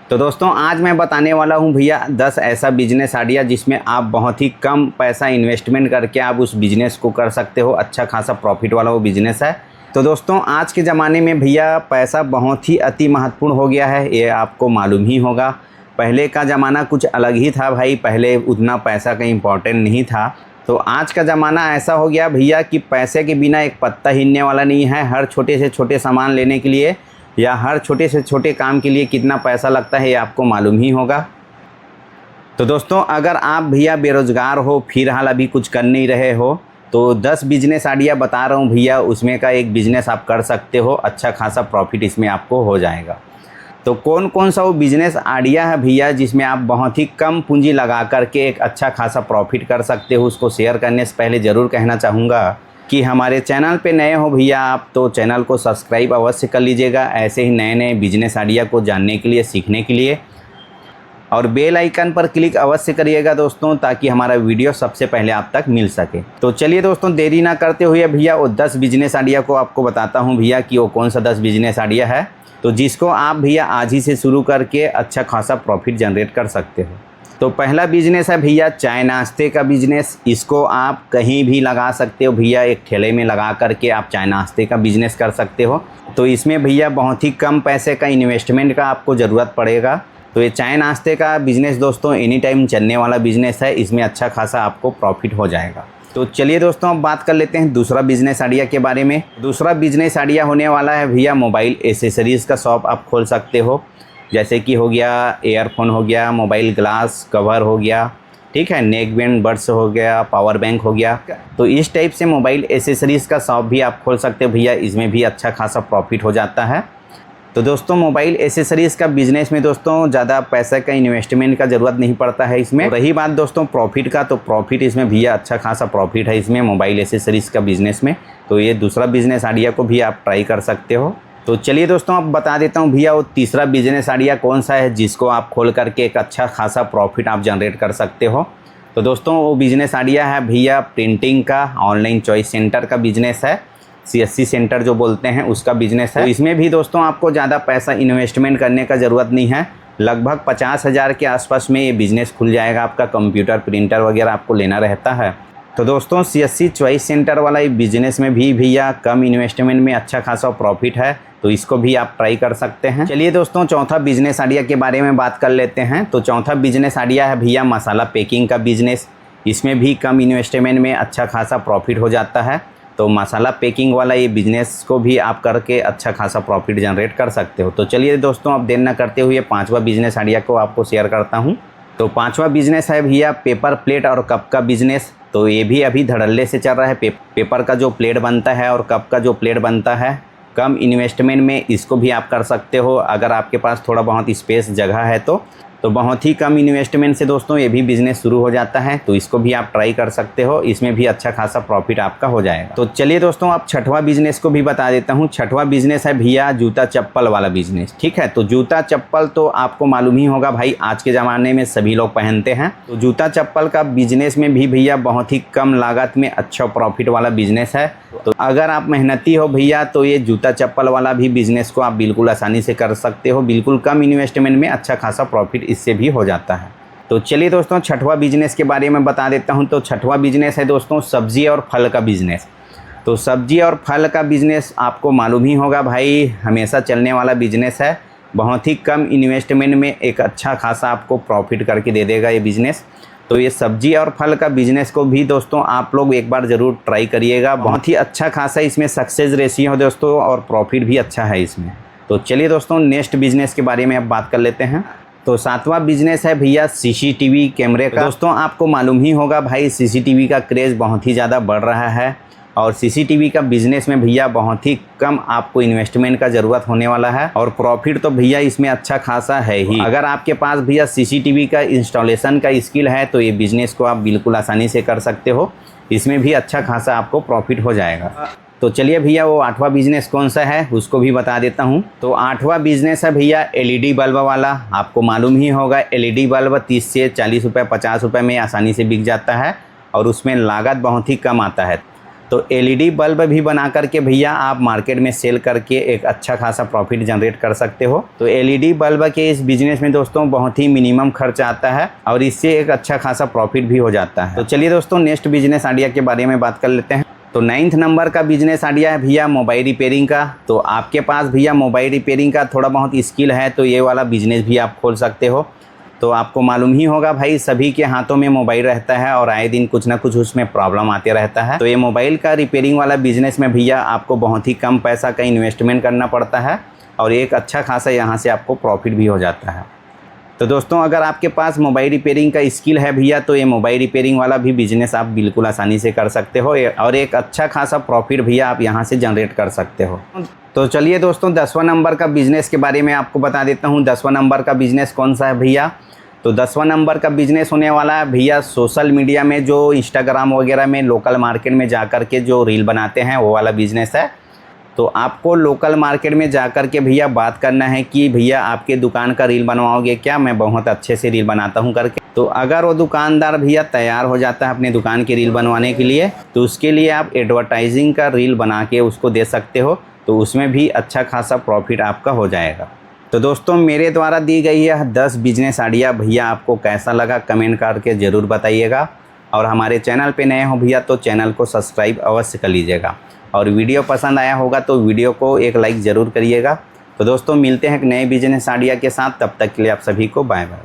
तो दोस्तों आज मैं बताने वाला हूं भैया 10 ऐसा बिजनेस आइडिया जिसमें आप बहुत ही कम पैसा इन्वेस्टमेंट करके आप उस बिज़नेस को कर सकते हो। अच्छा खासा प्रॉफिट वाला वो बिज़नेस है। तो दोस्तों आज के ज़माने में भैया पैसा बहुत ही अति महत्वपूर्ण हो गया है, ये आपको मालूम ही होगा। पहले का ज़माना कुछ अलग ही था भाई, पहले उतना पैसा का इम्पोर्टेंट नहीं था। तो आज का ज़माना ऐसा हो गया भैया कि पैसे के बिना एक पत्ता हिलने वाला नहीं है। हर छोटे से छोटे सामान लेने के लिए या हर छोटे से छोटे काम के लिए कितना पैसा लगता है ये आपको मालूम ही होगा। तो दोस्तों अगर आप भैया बेरोज़गार हो, फिलहाल अभी कुछ कर नहीं रहे हो, तो 10 बिजनेस आइडिया बता रहा हूँ भैया, उसमें का एक बिज़नेस आप कर सकते हो। अच्छा खासा प्रॉफिट इसमें आपको हो जाएगा। तो कौन कौन सा वो बिज़नेस आइडिया है भैया जिसमें आप बहुत ही कम पूंजी लगा करके एक अच्छा खासा प्रॉफिट कर सकते हो, उसको शेयर करने से पहले ज़रूर कहना चाहूँगा कि हमारे चैनल पे नए हो भैया आप, तो चैनल को सब्सक्राइब अवश्य कर लीजिएगा ऐसे ही नए नए बिजनेस आइडिया को जानने के लिए, सीखने के लिए। और बेल आइकन पर क्लिक अवश्य करिएगा दोस्तों, ताकि हमारा वीडियो सबसे पहले आप तक मिल सके। तो चलिए दोस्तों देरी ना करते हुए भैया वो 10 बिजनेस आइडिया को आपको बताता हूँ भैया कि वो कौन सा 10 बिजनेस आइडिया है, तो जिसको आप भैया आज ही से शुरू करके अच्छा खासा प्रॉफिट जनरेट कर सकते हो। तो पहला बिजनेस है भैया चाय नाश्ते का बिजनेस। इसको आप कहीं भी लगा सकते हो भैया, एक ठेले में लगा करके आप चाय नाश्ते का बिजनेस कर सकते हो। तो इसमें भैया बहुत ही कम पैसे का इन्वेस्टमेंट का आपको ज़रूरत पड़ेगा। तो ये चाय नाश्ते का बिज़नेस दोस्तों एनी टाइम चलने वाला बिज़नेस है, इसमें अच्छा खासा आपको प्रॉफिट हो जाएगा। तो चलिए दोस्तों अब बात कर लेते हैं दूसरा बिजनेस आइडिया के बारे में। दूसरा बिजनेस आइडिया होने वाला है भैया मोबाइल एसेसरीज़ का शॉप आप खोल सकते हो। जैसे कि हो गया एयरफोन हो गया, मोबाइल ग्लास कवर हो गया, ठीक है, नेक बैंड बड्स हो गया, पावर बैंक हो गया। तो इस टाइप से मोबाइल एसेसरीज़ का शॉप भी आप खोल सकते हो भैया, इसमें भी अच्छा खासा प्रॉफिट हो जाता है। तो दोस्तों मोबाइल एसेसरीज़ का बिज़नेस में दोस्तों ज़्यादा पैसा का इन्वेस्टमेंट का ज़रूरत नहीं पड़ता है इसमें। रही बात दोस्तों प्रॉफिट का, तो प्रॉफिट इसमें भैया अच्छा खासा प्रॉफिट है इसमें मोबाइल एसेसरीज़ का बिज़नेस में। तो ये दूसरा बिज़नेस आइडिया को भी आप ट्राई कर सकते हो। तो चलिए दोस्तों अब बता देता हूँ भैया वो तीसरा बिजनेस आइडिया कौन सा है जिसको आप खोल करके एक अच्छा खासा प्रॉफिट आप जनरेट कर सकते हो। तो दोस्तों वो बिज़नेस आइडिया है भैया प्रिंटिंग का, ऑनलाइन चॉइस सेंटर का बिज़नेस है, CSC सेंटर जो बोलते हैं उसका बिज़नेस है। तो इसमें भी दोस्तों आपको ज़्यादा पैसा इन्वेस्टमेंट करने का ज़रूरत नहीं है, लगभग 50,000 के आसपास में ये बिज़नेस खुल जाएगा आपका। कंप्यूटर प्रिंटर वगैरह आपको लेना रहता है। तो दोस्तों CSC चॉइस सेंटर वाला ये बिज़नेस में भी भैया कम इन्वेस्टमेंट में अच्छा खासा प्रॉफिट है, तो इसको भी आप ट्राई कर सकते हैं। चलिए दोस्तों चौथा बिजनेस आइडिया के बारे में बात कर लेते हैं। तो चौथा बिजनेस आइडिया है भैया मसाला पैकिंग का बिज़नेस। इसमें भी कम इन्वेस्टमेंट में अच्छा खासा प्रॉफिट हो जाता है। तो मसाला पैकिंग वाला ये बिज़नेस को भी आप करके अच्छा खासा प्रॉफिट जनरेट कर सकते हो। तो चलिए दोस्तों अब देर न करते हुए पाँचवा बिजनेस आइडिया को आपको शेयर करता हूँ। तो पाँचवा बिजनेस है भैया पेपर प्लेट और कप का बिज़नेस। तो ये भी अभी धड़ल्ले से चल रहा है। पेपर का जो प्लेट बनता है और कप का जो प्लेट बनता है, कम इन्वेस्टमेंट में इसको भी आप कर सकते हो अगर आपके पास थोड़ा बहुत स्पेस जगह है तो बहुत ही कम इन्वेस्टमेंट से दोस्तों ये भी बिज़नेस शुरू हो जाता है। तो इसको भी आप ट्राई कर सकते हो, इसमें भी अच्छा खासा प्रॉफिट आपका हो जाएगा। तो चलिए दोस्तों आप छठवां बिज़नेस को भी बता देता हूँ। छठवां बिज़नेस है भैया जूता चप्पल वाला बिज़नेस, ठीक है। तो जूता चप्पल तो आपको मालूम ही होगा भाई, आज के ज़माने में सभी लोग पहनते हैं। तो जूता चप्पल का बिज़नेस में भी भैया बहुत ही कम लागत में अच्छा प्रॉफिट वाला बिज़नेस है। तो अगर आप मेहनती हो भैया तो ये जूता चप्पल वाला भी बिज़नेस को आप बिल्कुल आसानी से कर सकते हो। बिल्कुल कम इन्वेस्टमेंट में अच्छा खासा प्रॉफिट इससे भी हो जाता है। तो चलिए दोस्तों छठवां बिजनेस के बारे में बता देता हूं। तो छठवां बिजनेस है दोस्तों सब्जी और फल का बिज़नेस। तो सब्जी और फल का बिज़नेस आपको मालूम ही होगा भाई, हमेशा चलने वाला बिज़नेस है। बहुत ही कम इन्वेस्टमेंट में एक अच्छा खासा आपको प्रॉफिट करके दे देगा ये बिज़नेस। तो ये सब्जी और फल का बिज़नेस को भी दोस्तों आप लोग एक बार ज़रूर ट्राई करिएगा। बहुत ही अच्छा खासा इसमें सक्सेस रेशियो है दोस्तों, और प्रॉफिट भी अच्छा है इसमें। तो चलिए दोस्तों नेक्स्ट बिज़नेस के बारे में अब बात कर लेते हैं। तो सातवां बिज़नेस है भैया CCTV कैमरे का। दोस्तों आपको मालूम ही होगा भाई CCTV का क्रेज़ बहुत ही ज़्यादा बढ़ रहा है, और CCTV का बिज़नेस में भैया बहुत ही कम आपको इन्वेस्टमेंट का ज़रूरत होने वाला है, और प्रॉफिट तो भैया इसमें अच्छा खासा है ही। अगर आपके पास भैया CCTV का इंस्टॉलेशन का स्किल है तो ये बिज़नेस को आप बिल्कुल आसानी से कर सकते हो, इसमें भी अच्छा खासा आपको प्रॉफिट हो जाएगा। तो चलिए भैया वो आठवां बिज़नेस कौन सा है उसको भी बता देता हूँ। तो आठवां बिज़नेस है भैया LED बल्ब वाला। आपको मालूम ही होगा LED बल्ब 30 से 40 रुपये 50 रुपये में आसानी से बिक जाता है, और उसमें लागत बहुत ही कम आता है। तो एलईडी बल्ब भी बना करके भैया आप मार्केट में सेल करके एक अच्छा खासा प्रॉफिट जनरेट कर सकते हो। तो एलईडी बल्ब के इस बिजनेस में दोस्तों बहुत ही मिनिमम खर्च आता है और इससे एक अच्छा खासा प्रॉफिट भी हो जाता है। तो चलिए दोस्तों नेक्स्ट बिजनेस आइडिया के बारे में बात कर लेते हैं। तो 9th नंबर का बिजनेस आइडिया है भैया मोबाइल रिपेयरिंग का। तो आपके पास भैया मोबाइल रिपेयरिंग का थोड़ा बहुत स्किल है तो ये वाला बिजनेस भी आप खोल सकते हो। तो आपको मालूम ही होगा भाई सभी के हाथों में मोबाइल रहता है और आए दिन कुछ ना कुछ उसमें प्रॉब्लम आते रहता है। तो ये मोबाइल का रिपेयरिंग वाला बिजनेस में भैया आपको बहुत ही कम पैसा का इन्वेस्टमेंट करना पड़ता है और एक अच्छा खासा यहाँ से आपको प्रॉफिट भी हो जाता है। तो दोस्तों अगर आपके पास मोबाइल रिपेयरिंग का स्किल है भैया तो ये मोबाइल रिपेयरिंग वाला भी बिजनेस आप बिल्कुल आसानी से कर सकते हो और एक अच्छा खासा प्रॉफिट भैया आप यहाँ से जनरेट कर सकते हो। तो चलिए दोस्तों 10वां नंबर का बिज़नेस के बारे में आपको बता देता हूँ। 10वां नंबर का बिज़नेस कौन सा है भैया? तो 10वां नंबर का बिज़नेस होने वाला है भैया सोशल मीडिया में जो इंस्टाग्राम वगैरह में लोकल मार्केट में जा कर के जो रील बनाते हैं वो वाला बिज़नेस है। तो आपको लोकल मार्केट में जा कर के भैया बात करना है कि भैया आपके दुकान का रील बनवाओगे क्या, मैं बहुत अच्छे से रील बनाता हूँ करके। तो अगर वो दुकानदार भैया तैयार हो जाता है अपने दुकान की रील बनवाने के लिए तो उसके लिए आप एडवर्टाइजिंग का रील बना के उसको दे सकते हो। तो उसमें भी अच्छा खासा प्रॉफिट आपका हो जाएगा। तो दोस्तों मेरे द्वारा दी गई यह 10 बिजनेस आइडिया भैया आपको कैसा लगा कमेंट करके ज़रूर बताइएगा। और हमारे चैनल पे नए हो भैया तो चैनल को सब्सक्राइब अवश्य कर लीजिएगा और वीडियो पसंद आया होगा तो वीडियो को एक लाइक ज़रूर करिएगा। तो दोस्तों मिलते हैं एक नए बिजनेस आइडिया के साथ, तब तक के लिए आप सभी को बाय बाय।